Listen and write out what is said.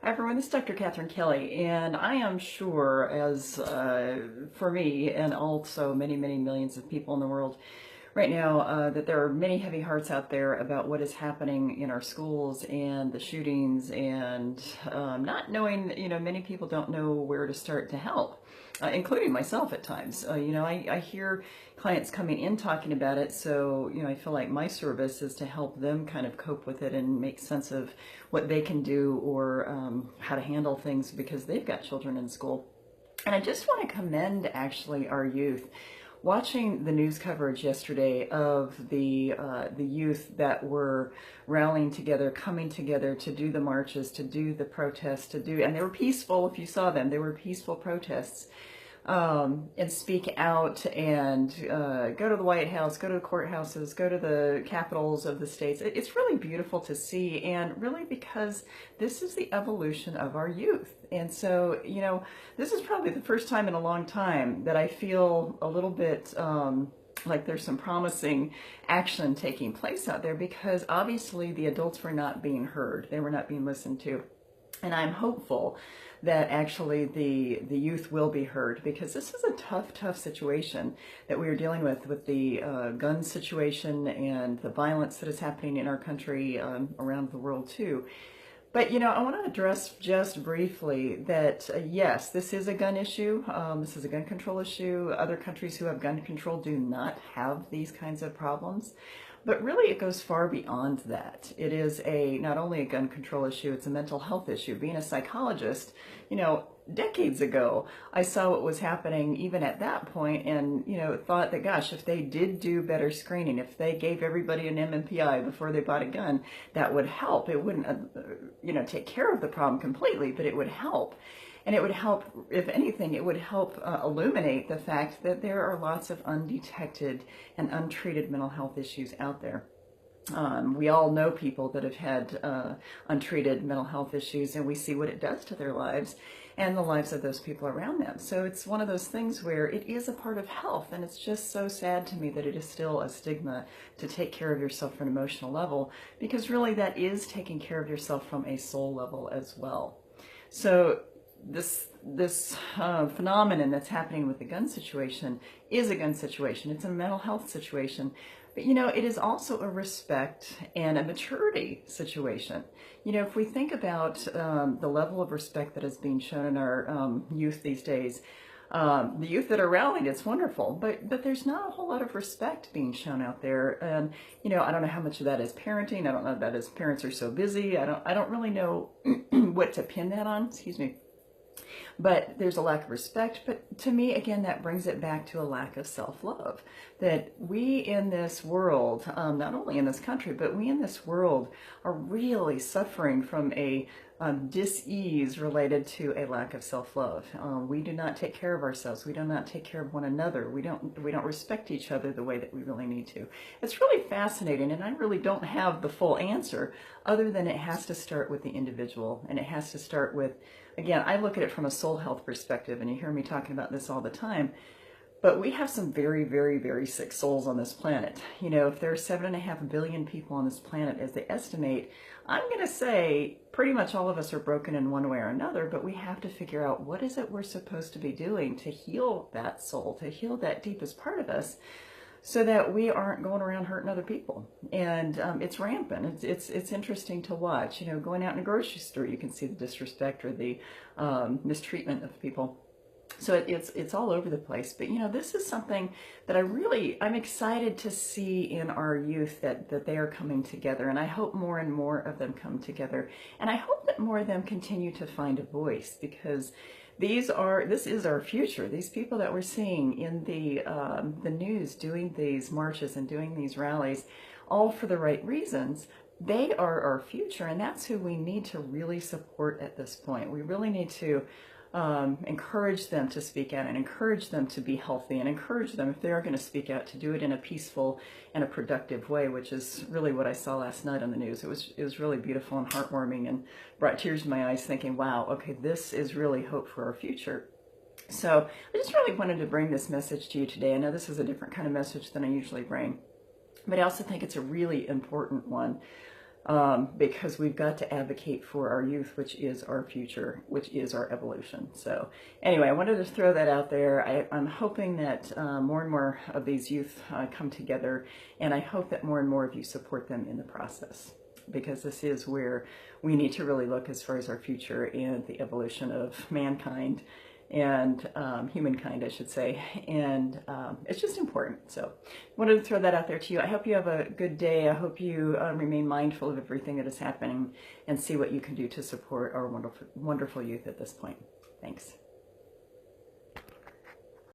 Hi everyone, this is Dr. Katherine.Kelly, and I am sure, as for me and also many, many millions of people in the world right now, that there are many heavy hearts out there about what is happening in our schools and the shootings, and not knowing, many people don't know where to start to help, including myself at times. I hear clients coming in talking about it, so, I feel like my service is to help them kind of cope with it and make sense of what they can do or how to handle things because they've got children in school. And I just want to commend actually our youth. Watching the news coverage yesterday of the youth that were rallying together, coming together to do the marches, to do the protests, and they were peaceful. If you saw them, they were peaceful protests. And speak out and go to the White House, go to the courthouses, go to the capitals of the states. It's really beautiful to see, and really because this is the evolution of our youth. And so, this is probably the first time in a long time that I feel a little bit like there's some promising action taking place out there, because obviously the adults were not being heard. They were not being listened to. And I'm hopeful that actually the youth will be heard, because this is a tough situation that we are dealing with the gun situation and the violence that is happening in our country, around the world too. But, I want to address just briefly that, yes, this is a gun issue. This is a gun control issue. Other countries who have gun control do not have these kinds of problems. But really, it goes far beyond that. It is not only a gun control issue, it's a mental health issue. Being a psychologist, decades ago, I saw what was happening even at that point and, thought that, gosh, if they did do better screening, if they gave everybody an MMPI before they bought a gun, that would help. It wouldn't, take care of the problem completely, but it would help. And it would help, if anything, it would help illuminate the fact that there are lots of undetected and untreated mental health issues out there. We all know people that have had untreated mental health issues, and we see what it does to their lives and the lives of those people around them. So it's one of those things where it is a part of health, and it's just so sad to me that it is still a stigma to take care of yourself from an emotional level, because really that is taking care of yourself from a soul level as well. So this phenomenon that's happening with the gun situation is a gun situation. It's a mental health situation. But, it is also a respect and a maturity situation. If we think about the level of respect that is being shown in our youth these days, the youth that are rallying, it's wonderful, but there's not a whole lot of respect being shown out there. And, I don't know how much of that is parenting. I don't know if that is parents are so busy. I don't really know what to pin that on. Excuse me. But there's a lack of respect. But to me, again, that brings it back to a lack of self-love. That we in this world, not only in this country, but we in this world are really suffering from a dis-ease related to a lack of self-love. We do not take care of ourselves. We do not take care of one another. We don't respect each other the way that we really need to. It's really fascinating, and I really don't have the full answer other than it has to start with the individual, and it has to start with, again, I look at it from a soul health perspective, and you hear me talking about this all the time, but we have some very, very, very sick souls on this planet. If there are 7.5 billion people on this planet, as they estimate, I'm going to say pretty much all of us are broken in one way or another, but we have to figure out what is it we're supposed to be doing to heal that soul, to heal that deepest part of us, so that we aren't going around hurting other people. And it's rampant. It's interesting to watch. Going out in a grocery store, you can see the disrespect or the mistreatment of people. So it's all over the place. But, this is something that I'm excited to see in our youth, that they are coming together. And I hope more and more of them come together. And I hope that more of them continue to find a voice, because this is our future. These people that we're seeing in the news doing these marches and doing these rallies, all for the right reasons, they are our future. And that's who we need to really support at this point. We really need to encourage them to speak out, and encourage them to be healthy, and encourage them, if they are going to speak out, to do it in a peaceful and a productive way, which is really what I saw last night on the news. It was really beautiful and heartwarming, and brought tears to my eyes, thinking, wow, okay, this is really hope for our future. So I just really wanted to bring this message to you today. I know this is a different kind of message than I usually bring, but I also think it's a really important one. because we've got to advocate for our youth, which is our future, which is our evolution. So anyway, I wanted to throw that out there. I'm hoping that more and more of these youth come together, and I hope that more and more of you support them in the process, because this is where we need to really look as far as our future and the evolution of mankind and humankind, I should say, and it's just important. So wanted to throw that out there to you. I hope you have a good day. I hope you remain mindful of everything that is happening and see what you can do to support our wonderful, wonderful youth at this point. Thanks.